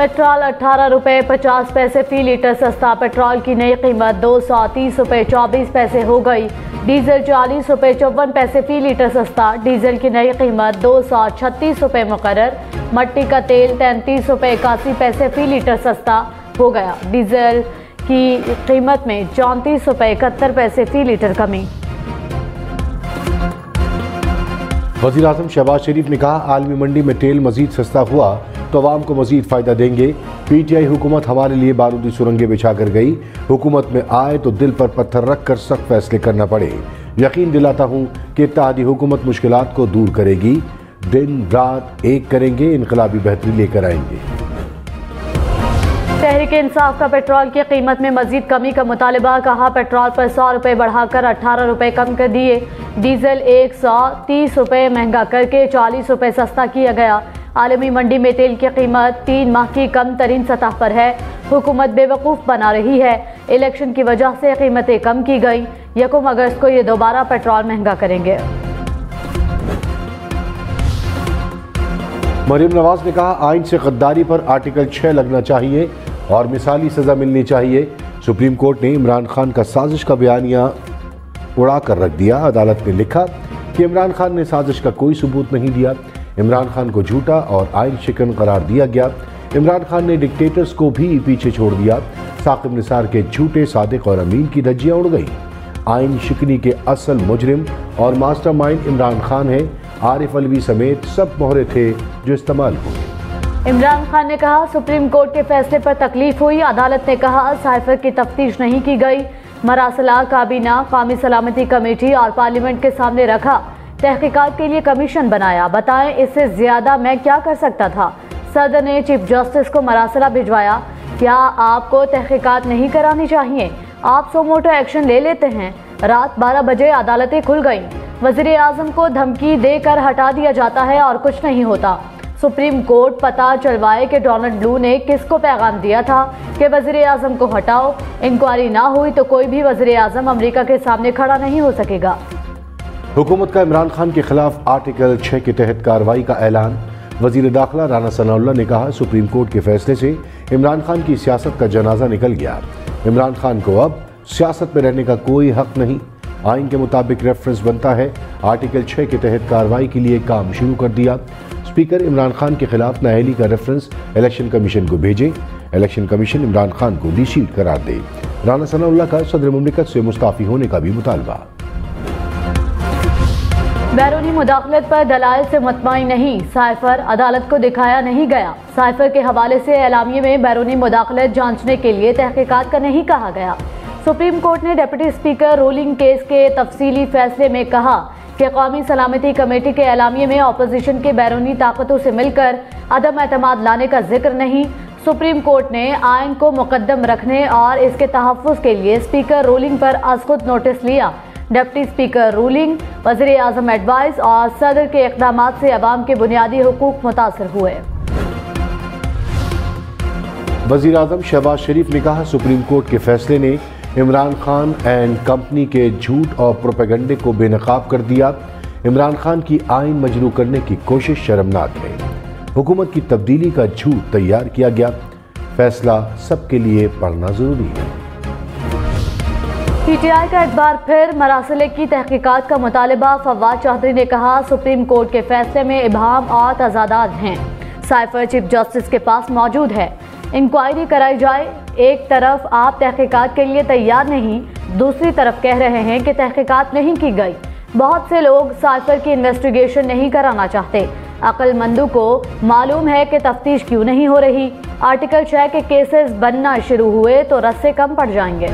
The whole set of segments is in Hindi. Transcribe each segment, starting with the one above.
पेट्रोल 18 रुपये 50 पैसे फी लीटर सस्ता। पेट्रोल की नई कीमत 230 रुपये 24 पैसे हो गई। डीजल 40 रुपये 54 पैसे फी लीटर सस्ता। डीजल की नई कीमत 236 रुपये मुकर्रर। मट्टी का तेल 33 रुपये 81 पैसे फी लीटर सस्ता हो गया। डीजल की कीमत में 34 रुपये 71 पैसे फी लीटर कमी। वज़ीर आज़म शहबाज शरीफ ने कहा, आलमी मंडी में तेल मजीद सस्ता हुआ तो अवाम को मजीद फ़ायदा देंगे। PTI हुकूमत हमारे लिए बारूदी सुरंगें बिछा कर गई। हुकूमत में आए तो दिल पर पत्थर रख कर सख्त फैसले करना पड़े। यकीन दिलाता हूँ कि इत्तेहादी हुकूमत मुश्किलात को दूर करेगी। दिन रात एक करेंगे, इनकलाबी बेहतरी लेकर आएंगे। तहरीक इंसाफ का पेट्रोल की कीमत में मजीद कमी का मुतालबा। कहा, पेट्रोल पर 100 रुपये बढ़ाकर 18 रुपये कम कर दिए। डीजल 130 रुपये महंगा करके 40 रुपये सस्ता किया गया। आलमी मंडी में तेल की कीमत 3 माह की कम तरीन सतह पर है। हुकूमत बेवकूफ़ बना रही है। इलेक्शन की वजह से कीमतें कम की गई। 1 अगस्त को ये दोबारा पेट्रोल महंगा करेंगे। मरीम नवाज ने कहा, आइन से गद्दारी पर आर्टिकल 6 लगना चाहिए और मिसाली सजा मिलनी चाहिए। सुप्रीम कोर्ट ने इमरान खान का साजिश का बयानिया उड़ा कर रख दिया। अदालत ने लिखा कि इमरान खान ने साजिश का कोई सबूत नहीं दिया। इमरान खान को झूठा और आइन शिकन करार दिया गया। इमरान खान ने डिक्टेटर्स को भी पीछे छोड़ दिया। साकिब निसार के झूठे, सादिक और अमीन की धज्जियां उड़ गई। आइन शिकनी के असल मुजरिम और मास्टरमाइंड इमरान खान है। आरिफ अलवी समेत सब मोहरे थे जो इस्तेमाल हुए। इमरान खान ने कहा, सुप्रीम कोर्ट के फैसले पर तकलीफ हुई। अदालत ने कहा, साइफर की तफ्तीश नहीं की गई। मरासला काबीना, कौमी सलामती कमेटी और पार्लियामेंट के सामने रखा। तहकीकात के लिए कमीशन बनाया। बताएं, इससे ज्यादा मैं क्या कर सकता था। सदर ने चीफ जस्टिस को मरासला भिजवाया। क्या आपको तहकीकात नहीं करानी चाहिए? आप सो मोटो एक्शन ले लेते हैं। रात 12 बजे अदालतें खुल गईं। वज़ीर आज़म को धमकी देकर हटा दिया जाता है और कुछ नहीं होता। सुप्रीम कोर्ट पता चलवाए कि डोनाल्ड ब्लू ने किसको पैगाम दिया था कि वज़ीर आज़म को हटाओ। इंक्वायरी ना हुई तो कोई भी वज़ीर आज़म अमेरिका के सामने खड़ा नहीं हो सकेगा। हुकूमत का इमरान खान के खिलाफ आर्टिकल 6 के तहत कार्रवाई का ऐलान। वज़ीर दाखिला राना सनाउल्लाह ने कहा, सुप्रीम कोर्ट के फैसले से इमरान खान की सियासत का जनाजा निकल गया। इमरान खान को अब सियासत में रहने का कोई हक नहीं। आइन के मुताबिक रेफरेंस बनता है। आर्टिकल 6 के तहत कार्रवाई के लिए काम शुरू कर दिया। स्पीकर इमरान खान के खिलाफ नाअहली का रेफरेंस इलेक्शन कमीशन को भेजें। इलेक्शन कमीशन इमरान खान को लीशीट करार दे। राना सनाउल्लाह का सदर मुमलिकत से मुस्ताफी होने का भी मुतालबा। बैरूनी मुदाखलत पर दलाइल से मुतमईन नहीं। साइफर अदालत को दिखाया नहीं गया। साइफर के हवाले से एलामिये में बैरूनी मुदाखलत जांचने के लिए तहकीकात का नहीं कहा गया। सुप्रीम कोर्ट ने डिप्टी स्पीकर रूलिंग केस के तफसीली फैसले में कहा कि कौमी सलामती कमेटी के एलामिये में अपोजिशन के बैरूनी ताकतों से मिलकर अदम एतमाद लाने का जिक्र नहीं। सुप्रीम कोर्ट ने आइन को मुकद्दम रखने और इसके तहफ़्फ़ुज़ के लिए स्पीकर रूलिंग पर अज़खुद नोटिस लिया। डिप्टी स्पीकर रूलिंग, वज़ीर आज़म एडवाइस और सदर के इक़दामात से अवाम के बुनियादी हुकूक मुतासर हुए। वज़ीर आज़म शहबाज शरीफ ने कहा, सुप्रीम कोर्ट के फैसले ने इमरान खान एंड कंपनी के झूठ और प्रोपेगेंडे को बेनकाब कर दिया। इमरान खान की आइन मजरू करने की कोशिश शर्मनाक है। हुकूमत की तब्दीली का झूठ तैयार किया गया। फैसला सबके लिए पढ़ना जरूरी है। PTI का एक बार फिर मरासले की तहकीकात का मुतालबा। फवाद चौधरी ने कहा, सुप्रीम कोर्ट के फैसले में इबाहम और तजादात हैं। साइफर चीफ जस्टिस के पास मौजूद है। इंक्वायरी कराई जाए। एक तरफ आप तहकीकात के लिए तैयार नहीं, दूसरी तरफ कह रहे हैं कि तहकीकात नहीं की गई। बहुत से लोग साइफर की इन्वेस्टिगेशन नहीं कराना चाहते। अक्लमंदों को मालूम है कि तफ्तीश क्यों नहीं हो रही। आर्टिकल 6 के केसेस बनना शुरू हुए तो रस्से कम पड़ जाएंगे।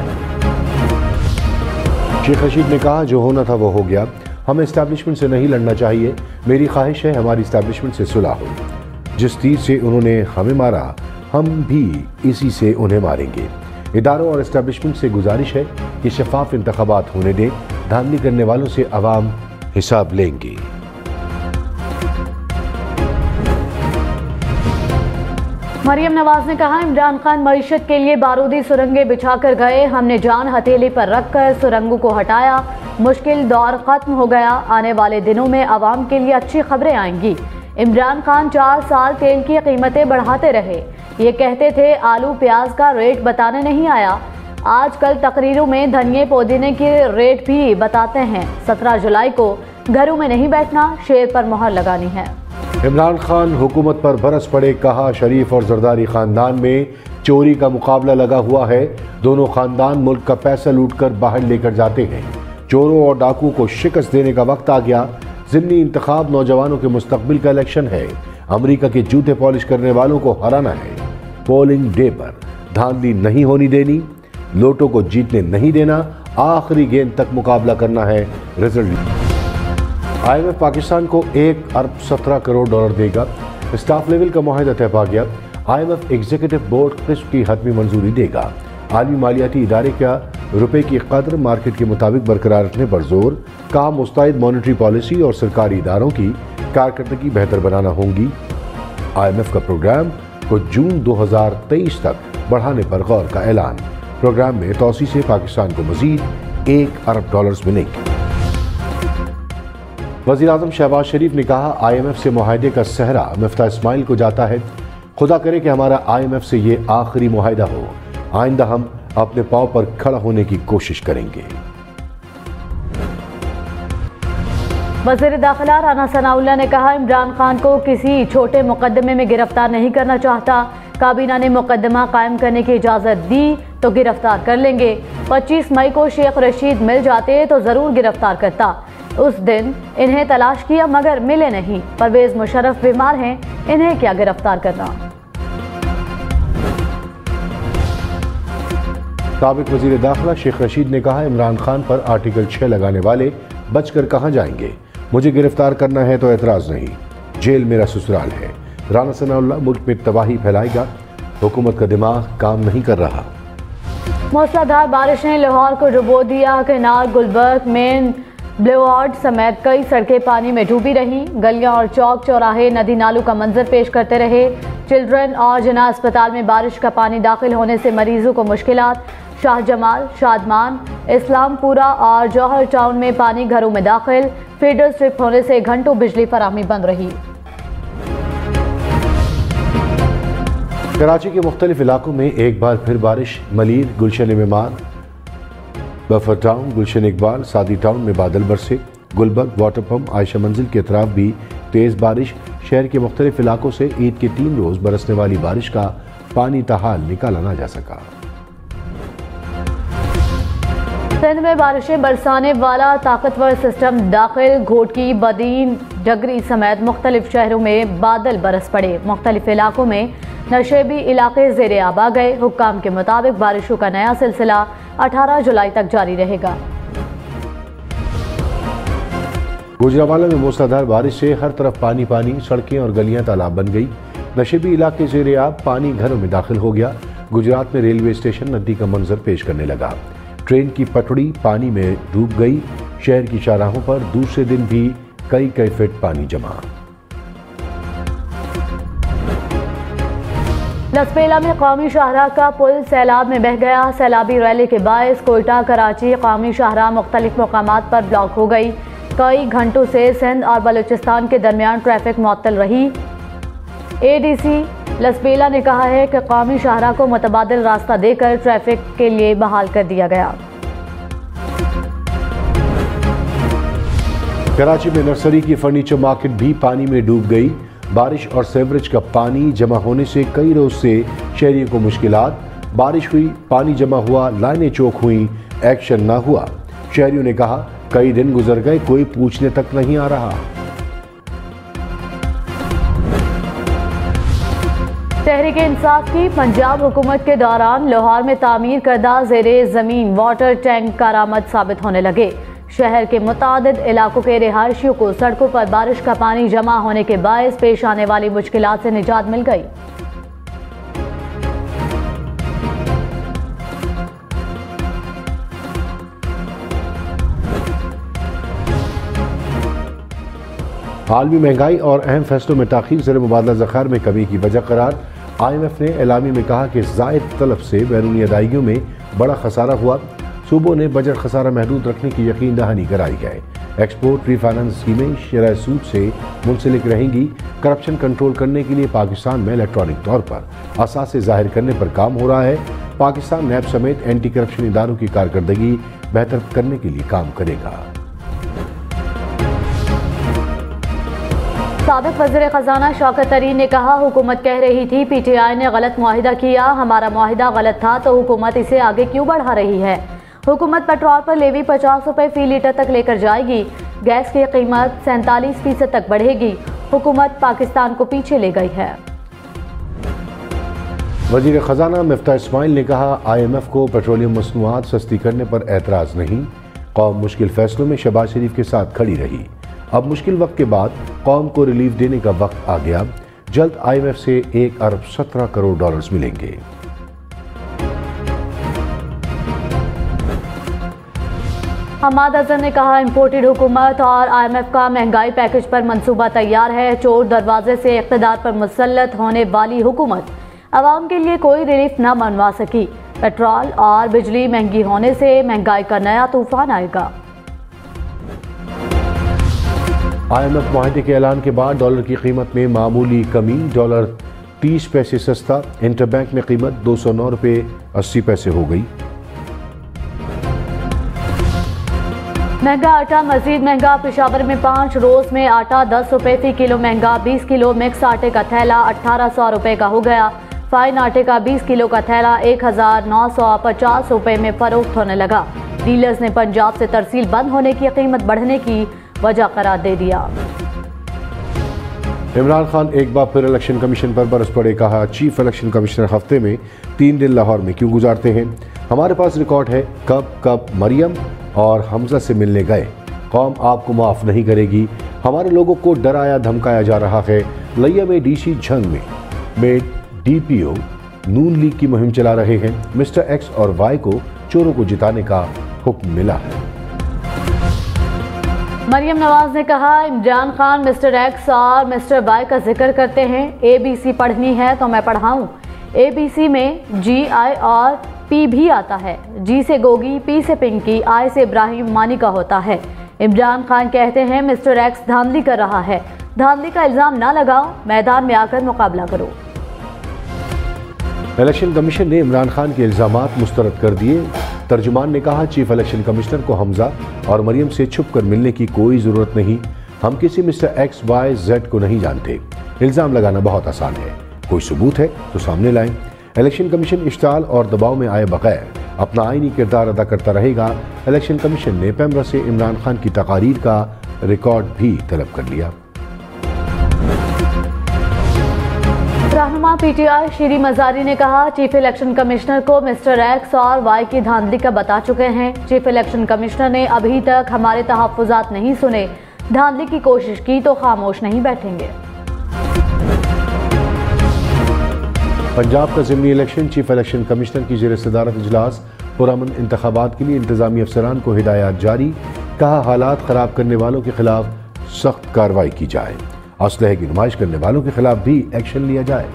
शेख रशीद ने कहा, जो होना था वो हो गया। हमें इस्टेब्लिशमेंट से नहीं लड़ना चाहिए। मेरी ख्वाहिश है हमारी इस्टेब्लिशमेंट से सुलह हो। जिस तीर से उन्होंने हमें मारा, हम भी इसी से उन्हें मारेंगे। इदारों और इस्टेब्लिशमेंट से गुजारिश है कि शफाफ इंतखाबात होने दें। धांधली करने वालों से अवाम हिसाब लेंगे। मरियम नवाज ने कहा, इमरान खान मईशत के लिए बारूदी सुरंगें बिछा कर गए। हमने जान हथेली पर रखकर सुरंगों को हटाया। मुश्किल दौर खत्म हो गया। आने वाले दिनों में अवाम के लिए अच्छी खबरें आएंगी। इमरान खान 4 साल तेल की कीमतें बढ़ाते रहे। ये कहते थे आलू प्याज का रेट बताने नहीं आया। आजकल तकरीरों में धनिए पुदीने के रेट भी बताते हैं। 17 जुलाई को घरों में नहीं बैठना, शेर पर मोहर लगानी है। इमरान खान हुकूमत पर बरस पड़े, कहा शरीफ और जरदारी खानदान में चोरी का मुकाबला लगा हुआ है। दोनों खानदान मुल्क का पैसा लूटकर बाहर लेकर जाते हैं। चोरों और डाकुओं को शिकस्त देने का वक्त आ गया। ज़िमनी इंतखाब नौजवानों के मुस्तकबिल का इलेक्शन है। अमेरिका के जूते पॉलिश करने वालों को हराना है। पोलिंग डे पर धांधली नहीं होनी देनी, लोटो को जीतने नहीं देना, आखिरी गेंद तक मुकाबला करना है। रिजल्ट IMF पाकिस्तान को 1 अरब 17 करोड़ डॉलर देगा। स्टाफ लेवल का मुआहदा तय पा गया। IMF एग्जीक्यूटिव बोर्ड किस्त की हतमी मंजूरी देगा। आलमी मालियाती इदारे का रुपए की कदर मार्केट के मुताबिक बरकरार रखने पर जोर, कहा मुस्तैद मॉनेटरी पॉलिसी और सरकारी इदारों की कारकर्दगी बेहतर बनाना होगी। IMF का प्रोग्राम को जून 2023 तक बढ़ाने पर गौर का ऐलान। प्रोग्राम में तौसी से पाकिस्तान को मजीद 1 अरब डॉलर्स मिलेंगे। वज़ीर आज़म शहबाज शरीफ ने कहा IMF से मुआहदे का सहरा मिफ्ता इस्माइल को जाता है। खुदा करे कि हमारा IMF से ये आखिरी मुआहदा हो। आइंदा हम अपने पांव पर खड़ा होने की कोशिश करेंगे। वज़ीर दाखिला राना सनाउल्लाह ने कहा इमरान खान को किसी छोटे मुकदमे में गिरफ्तार नहीं करना चाहता। काबीना ने मुकदमा कायम करने की इजाज़त दी तो गिरफ्तार कर लेंगे। 25 मई को शेख रशीद मिल जाते तो ज़रूर गिरफ्तार करता। उस दिन इन्हें तलाश किया मगर मिले नहीं। परवेज मुशर्रफ बीमार हैं, इन्हें क्या गिरफ्तार करना। साबिक वज़ीर दाखिला शेख रशीद ने कहा इमरान खान पर आर्टिकल 6 लगाने वाले बचकर कहां जाएंगे। मुझे गिरफ्तार करना है तो एतराज़ नहीं, जेल मेरा ससुराल है। राना सनाउल्लाह मुल्क में तबाही फैलाएगा, हुकूमत का दिमाग काम नहीं कर रहा। मूसलाधार बारिश ने लाहौर को डुबो दिया। केनार, गुलबर्ग, मेन ब्लेवार्ड समेत कई सड़कें पानी में डूबी रहीं। गलियां और चौक चौराहे नदी नालों का मंजर पेश करते रहे। चिल्ड्रन और जना अस्पताल में बारिश का पानी दाखिल होने से मरीजों को मुश्किलात। शाहजमाल, शादमान, इस्लामपुरा और जौहर टाउन में पानी घरों में दाखिल। फीडर स्ट्रिप होने से घंटों बिजली फराहमी बंद रही। कराची के मुख्तलिफ इलाकों में एक बार फिर बारिश। मलीर, गुलशन मेमान, बफर टाउन, गुलशन इकबाल, सादी टाउन में बादल बरसे। गुलबर्ग, वाटर पम्प, आयशा मंजिल के अतराफ भी तेज़ बारिश। शहर के मुख्तलिफ इलाकों से ईद के 3 रोज़ बरसने वाली बारिश का पानी ताहाल निकाला ना जा सका। सिंध में बारिशें बरसाने वाला ताकतवर सिस्टम दाखिल। घोटकी, बदीन, डगरी समेत मुख्तलिफ शहरों में बादल बरस पड़े। मुख्तलिफ इलाकों में नशेबी इलाके ज़ेरे आब आ गए। हुक्काम के मुताबिक बारिशों का नया सिलसिला 18 जुलाई तक जारी रहेगा। गुजरावाला में मूसलाधार बारिश से हर तरफ पानी पानी, सड़कें और गलियां तालाब बन गई। नशेबी इलाके ज़ेरे आब, पानी घरों में दाखिल हो गया। गुजरात में रेलवे स्टेशन नदी का मंजर पेश करने लगा। ट्रेन की पटड़ी पानी में डूब गई। शहर की शाहराहों पर दूसरे दिन भी कई फीट पानी जमा। लसपेला में कौमी शाहराह का पुल सैलाब में बह गया। सैलाबी रैली के बायस कोयटा, कराची कौमी शाहराह मुख्तलिफ मकामात पर ब्लॉक हो गई। कई घंटों से सिंध और बलूचिस्तान के दरमियान ट्रैफिक मुअत्तल रही। ADC लसपेला ने कहा है कि कौमी शाहराह को मुतबादिल रास्ता देकर ट्रैफिक के लिए बहाल कर दिया गया। कराची में नर्सरी की फर्नीचर मार्केट भी पानी में डूब गई। बारिश और सेवरेज का पानी जमा होने से कई रोज से शहरियों को मुश्किलात। बारिश हुई, पानी जमा हुआ, लाइनें चौक हुई, एक्शन ना हुआ। शहरियों ने कहा कई दिन गुजर गए, कोई पूछने तक नहीं आ रहा। तहरीक इंसाफ की पंजाब हुकूमत के दौरान लाहौर में तामीर करदा ज़ेरे ज़मीन वाटर टैंक कारआमद साबित होने लगे। शहर के मुतादिद इलाकों के रिहायशियों को सड़कों पर बारिश का पानी जमा होने के बायस पेश आने वाली मुश्किलात से निजात मिल गई। आलमी महंगाई और अहम फैसलों में ताख़ीर ज़र मुबादला ज़ख़ायर में कमी की वजह करार। IMF ने एलामी में कहा कि ज़ायद तलब से बैरूनी अदायगियों में बड़ा खसारा हुआ। सूबों ने बजट खसारा महदूद रखने की यकीन दहानी कराई है। एक्सपोर्ट रीफाइनेंस स्कीमें शरह सूद से मुंसलिक रहेंगी। करप्शन कंट्रोल करने के लिए पाकिस्तान में इलेक्ट्रॉनिक तौर पर असासे जाहिर करने पर काम हो रहा है। पाकिस्तान नैब समेत एंटी करप्शन इदारों की कारकर्दगी बेहतर करने के लिए काम करेगा। साबिक वज़ीर खजाना शौकत तरीन ने कहा, हुकूमत कह रही थी PTI ने गलत मुआहिदा किया, हमारा मुआहिदा गलत था तो हुकूमत इसे आगे क्यों बढ़ा रही है। हुकूमत पेट्रोल पर लेवी 50 रुपए फी लीटर तक लेकर जाएगी। गैस की कीमत 47% तक बढ़ेगी। हुकूमत पाकिस्तान को पीछे ले गई है। वज़ीर खजाना मिफ्ता इस्माइल ने कहा, IMF को पेट्रोलियम मसनूआत सस्ती करने पर एतराज़ नहीं। कौम मुश्किल फैसलों में शहबाज शरीफ के साथ खड़ी रही। अब मुश्किल वक्त के बाद कौम को रिलीफ देने का वक्त आ गया। जल्द IMF से 1 अरब 17 करोड़ डॉलर्स मिलेंगे। हमाद अजहर ने कहा, इम्पोर्टेड हुकूमत और IMF का महंगाई पैकेज पर मंसूबा तैयार है। चोर दरवाजे से इक़्तिदार पर मुसल्लत होने वाली हुकूमत आवाम के लिए कोई रिलीफ न मनवा सकी। पेट्रोल और बिजली महंगी होने से महंगाई का नया तूफान आएगा। IMF मुआहदे के ऐलान के बाद डॉलर की कीमत में मामूली कमी, डॉलर 30 पैसे सस्ता। इंटरबैंक में कीमत 209 रुपये 80 पैसे हो गई। महंगा आटा मजीद महंगा। पेशावर में 5 रोज में आटा 10 रुपए फी किलो महंगा। 20 किलो मिक्स आटे का थैला 1800 रुपए का हो गया। फाइन आटे का 20 किलो का थैला 1950 रुपए में फरोख्त होने लगा। डीलर्स ने पंजाब से तरसील बंद होने की कीमत बढ़ने की वजह करार दे दिया। इमरान खान एक बार फिर इलेक्शन कमीशन पर बरस पड़े। कहा, चीफ इलेक्शन कमिश्नर हफ्ते में 3 दिन लाहौर में क्यों गुजारते हैं। हमारे पास रिकॉर्ड है कब कब मरियम और हमजा से मिलने गए। कौम आपको माफ नहीं करेगी। हमारे लोगों को डराया धमकाया जा रहा है। लिया में DC झंग में DPO नून लीग की मुहिम चला रहे हैं। मिस्टर X और Y को चोरों को जिताने का हुक्म मिला है। मरियम नवाज ने कहा, इमरान खान मिस्टर X और मिस्टर Y का जिक्र करते हैं। ABC पढ़नी है तो मैं पढ़ाऊं। ABC में G, I और P भी आता है। G से गोगी, P से पिंकी, I से इब्राहिम मानी का होता है। इमरान खान कहते हैं मिस्टर X धांधली कर रहा है। धांधली का इल्जाम ना लगाओ, मैदान में आकर मुकाबला करो। इलेक्शन कमीशन ने इमरान खान के इल्जामात मुस्तरद कर दिए। तर्जुमान ने कहा, चीफ इलेक्शन कमिश्नर को हमजा और मरियम से छुपकर मिलने की कोई जरूरत नहीं। हम किसी मिस्टर X, Y, Z को नहीं जानते। इल्जाम लगाना बहुत आसान है। कोई सबूत है तो सामने लाएं। इलेक्शन कमीशन इश्ताल और दबाव में आए बगैर अपना आईनी किरदार अदा करता रहेगा। इलेक्शन कमीशन ने पैमरा से इमरान खान की तकारीर का रिकॉर्ड भी तलब कर लिया। रहनुमा PTI शीरी मजारी ने कहा, चीफ इलेक्शन कमिश्नर को मिस्टर X और Y की धांधली का बता चुके हैं। चीफ इलेक्शन कमिश्नर ने अभी तक हमारे तहफ्फुज़ात नहीं सुने। धांधली की कोशिश की तो खामोश नहीं बैठेंगे। पंजाब का ज़िमनी इलेक्शन, चीफ इलेक्शन कमिश्नर की ज़ेर सदारत इजलास। पुरअमन इंतखाबात के लिए इंतजामी अफसरान को हिदायत जारी। कहा, हालात ख़राब करने वालों के खिलाफ सख्त कार्रवाई की जाए। असलहे की नुमाइश करने वालों के खिलाफ भी एक्शन लिया जाए।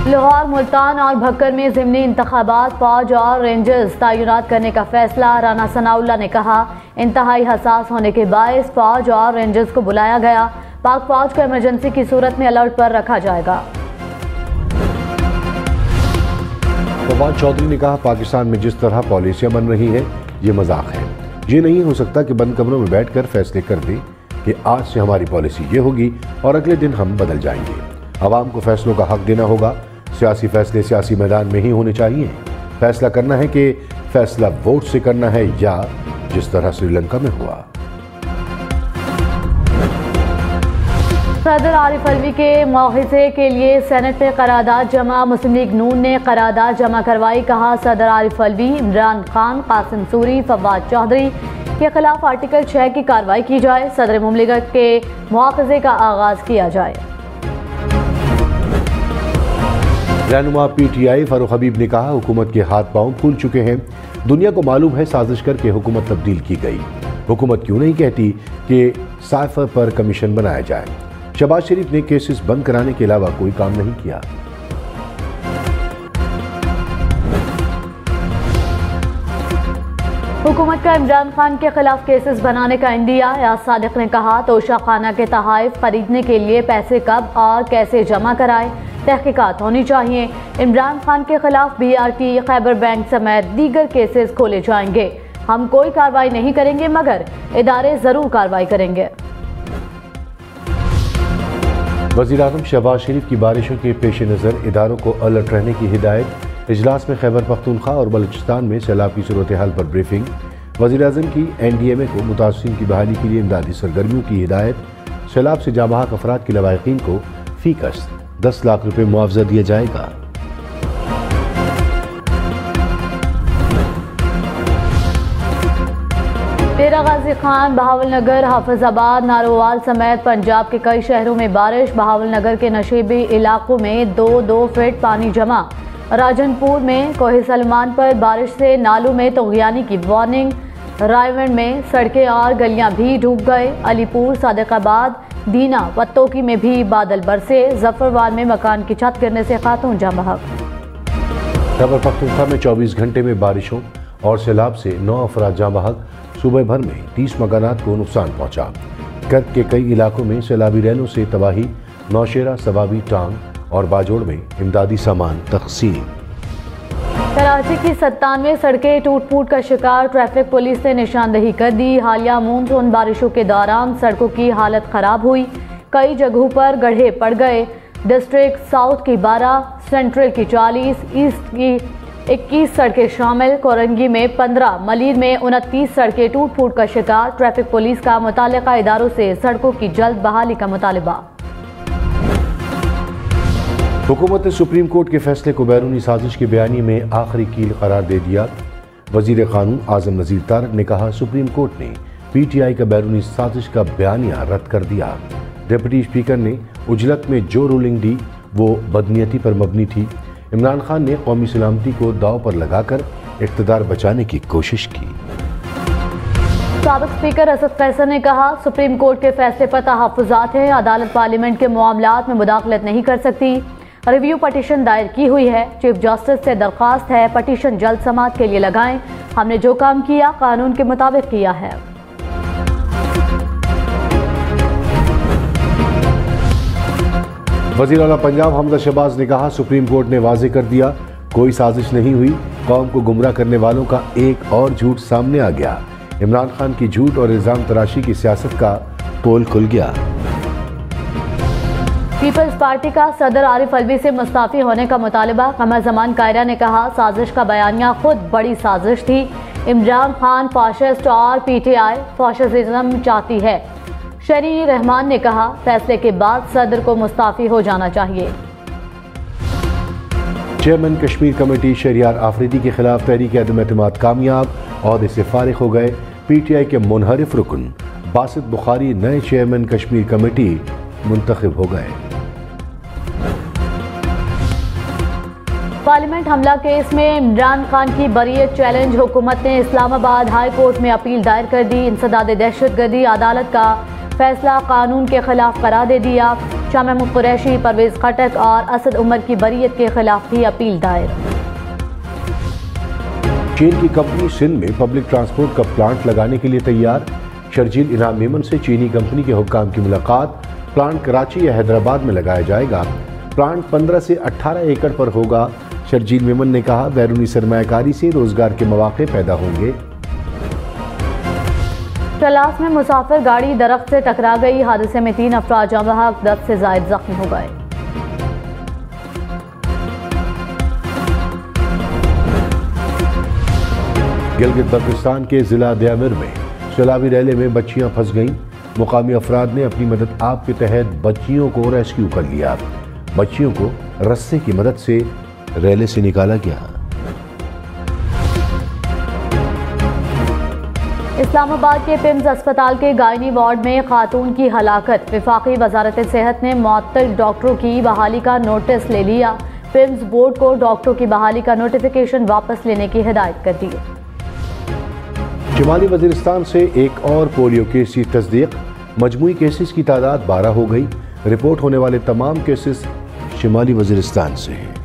लाहौर, मुल्तान और भक्कर में ज़िमनी इंतखाबात, फौज और रेंजर्स तैनात करने का फैसला। राना सनाउल्लाह ने कहा, इंतहाई हसास होने के बायस फौज और रेंजर्स को बुलाया गया। पाक फौज को इमरजेंसी की सूरत में अलर्ट पर रखा जाएगा। फवाद चौधरी ने कहा, पाकिस्तान में जिस तरह पॉलिसियां बन रही हैं ये मजाक है। ये नहीं हो सकता कि बंद कमरों में बैठकर फैसले कर दें कि आज से हमारी पॉलिसी ये होगी और अगले दिन हम बदल जाएंगे। आवाम को फैसलों का हक देना होगा। सियासी फैसले सियासी मैदान में ही होने चाहिए। फैसला करना है कि फैसला वोट से करना है या जिस तरह श्रीलंका में हुआ। सदर आरिफ अलवी के मुआवजे के लिए सेनेट में करारदाद जमा। मुस्लिम लीग नून ने करारदाद जमा करवाई। कहा, सदर आरिफ अलवी, इमरान खान, कासिम सूरी, फवाद चौधरी के खिलाफ आर्टिकल 6 की कार्रवाई की जाए। सदर मुमलिकत के मुआवजे का आगाज किया जाए। रहनुमा PTI फारूक हबीब ने कहा, हुकूमत के हाथ पांव फूल चुके हैं। दुनिया को मालूम है साजिश करके हुकूमत तब्दील की गई। हुकूमत क्यों नहीं कहती कि साइफर पर कमीशन बनाया जाए। शहबाज शरीफ ने केसेस बंद कराने के अलावा कोई काम नहीं किया। हुकूमत का इमरान खान के खिलाफ केसेस बनाने का इंदिया। याद सादिक ने कहा तोशा खाना के तहाइफ खरीदने के लिए पैसे कब और कैसे जमा कराए, तहकीकात होनी चाहिए। इमरान खान के खिलाफ BRT, खैबर बैंक समेत दीगर केसेस खोले जाएंगे। हम कोई कार्रवाई नहीं करेंगे मगर इदारे जरूर कार्रवाई करेंगे। वज़ीर-ए-आज़म शहबाज शरीफ की बारिशों के पेश नज़र इदारों को अलर्ट रहने की हिदायत। इजलास में खैबर पख्तूनख्वा और बलूचिस्तान में सैलाब की सूरत हाल पर ब्रीफिंग। वज़ीर-ए-आज़म की NDMA को मुतासिरीन की बहाली के लिए इमदादी सरगर्मियों की हिदायत। सैलाब से जाँ-बहक अफराद के लवाहिकीन को फी कस्त 10 लाख रुपये मुआवजा दिया जाएगा। डेरा गाजी खान, बहावलनगर, हाफिजाबाद, नारोवाल समेत पंजाब के कई शहरों में बारिश। बहावलनगर के नशीबी इलाकों में 2-2 फीट पानी जमा। राजनपुर में कोहे सलमान पर बारिश से नालों में तोगयानी की वार्निंग। रायवंड में सड़कें और गलियां भी डूब गए। अलीपुर, सादिकाबाद, दीना, पत्तोकी में भी बादल बरसे। जफरवाल में मकान की छत गिरने से खातून जाँ बहक। खैबर पख्तूनख्वा में 24 घंटे में बारिशों और सैलाब से 9 अफराद जाँ बहक। सूबे भर में 30 मकानात को नुकसान पहुंचा। कर्क के कई इलाकों में सैलाबी रैलों से तबाही। नौशेरा, सवाबी, टांग और बाजोड़ में इमदादी सामान तकसीम। कराची की 97 सड़कें टूट फूट का शिकार। ट्रैफिक पुलिस ने निशानदेही कर दी। हालिया मानसून बारिशों के दौरान सड़कों की हालत खराब हुई। कई जगहों पर गड्ढे पड़ गए। डिस्ट्रिक्ट साउथ की 12, सेंट्रल की 40, ईस्ट की 21 सड़कें शामिल। कोरंगी में 15, मलीर में 29 सड़कें टूट फूट का शिकार। ट्रैफिक पुलिस का मुताल्लिका इदारों से सड़कों की जल्द बहाली का मुतालबा। हुकूमत ने सुप्रीम कोर्ट के फैसले को बैरूनी साजिश के बयानी में आखिरी कील करार दे दिया। वजीर कानून आजम नज़ीर तारक ने कहा सुप्रीम कोर्ट ने PTI का बैरूनी साजिश का बयानिया रद्द कर दिया। डिप्टी स्पीकर ने उजलत में जो रूलिंग दी वो बदनीयती पर मबनी थी। इमरान खान ने कौमी सलामती को दाव पर लगाकर इक़्तिदार बचाने की कोशिश की। साबिक़ स्पीकर असद कैसर ने कहा सुप्रीम कोर्ट के फैसले पर तहफ़्फ़ुज़ात हैं। अदालत पार्लियामेंट के मामलात में मुदाखलत नहीं कर सकती। रिव्यू पटिशन दायर की हुई है। चीफ जस्टिस से दरख्वास्त है पटिशन जल्द समाअत के लिए लगाएं। हमने जो काम किया कानून के मुताबिक किया है। वज़ीर आला पंजाब हमजा शहबाज ने कहा सुप्रीम कोर्ट ने वाज़ेह कर दिया कोई साजिश नहीं हुई। कौम को गुमराह करने वालों का एक और झूठ सामने आ गया। इमरान खान की झूठ और इल्जाम तराशी की सियासत का पोल खुल गया। पीपल्स पार्टी का सदर आरिफ अलवी से मुस्ताफी होने का मुतालबा। कमर जमान कायरा ने कहा साजिश का बयानिया खुद बड़ी साजिश थी। इमरान खान फाशिस्ट और PTI फाशिज्म चाहती है। शरी रहमान ने कहा फैसले के बाद सदर को मुस्ताफी हो जाना चाहिए। चेयरमैन कश्मीर कमेटी शहरियार आफरीदी के खिलाफ तहरीक अदम एतमाद कामयाब। ओहदे से फारिग हो गए। PTI के मुनहरिफ रुकन बासित बुखारी नए चेयरमैन कश्मीर कमेटी मुंतखब हो गए। पार्लियामेंट हमला केस में इमरान खान की बरीयत चैलेंज। हुकूमत ने इस्लामाबाद हाई कोर्ट में अपील दायर कर दी। इंसदाद दहशतगर्दी अदालत का फैसला कानून के खिलाफ करार दे दिया। शाह महमूद कुरैशी, परवेज खटक और असद उमर की बरीयत के खिलाफ भी अपील दायर। चीन की कंपनी सिंध में पब्लिक ट्रांसपोर्ट का प्लांट लगाने के लिए तैयार। शर्जील इनाम मेमन से चीनी कंपनी के हुक्काम की मुलाकात। प्लांट कराची या हैदराबाद में लगाया जाएगा। प्लांट 15 से 18 एकड़ पर होगा। शर्जील मेमन ने कहा बैरूनी सरमायाकारी से रोजगार के मौके पैदा होंगे। तलास में मुसाफिर गाड़ी दरख्त से टकरा गई। हादसे में 3 अफराद जाँ बहक, 10 से जायद जख्मी हो गए। गिलगित बल्तिस्तान के जिला दयामिर में सैलाबी रैले में बच्चियां फंस गईं। मुकामी अफराद ने अपनी मदद आप के तहत बच्चियों को रेस्क्यू कर लिया। बच्चियों को रस्से की मदद से रैले से निकाला गया। इस्लामाबाद के पिम्स अस्पताल के गायनी वार्ड में खातून की हलाकत। वफाकी वजारत सेहत ने मुअत्तल डॉक्टरों की बहाली का नोटिस ले लिया। पिम्स बोर्ड को डॉक्टरों की बहाली का नोटिफिकेशन वापस लेने की हिदायत कर दी। शुमाली वजीरिस्तान से एक और पोलियो केस की तस्दीक। मजमूई केसेस की तादाद 12 हो गई। रिपोर्ट होने वाले तमाम केसेस शुमाली वजीरिस्तान से हैं।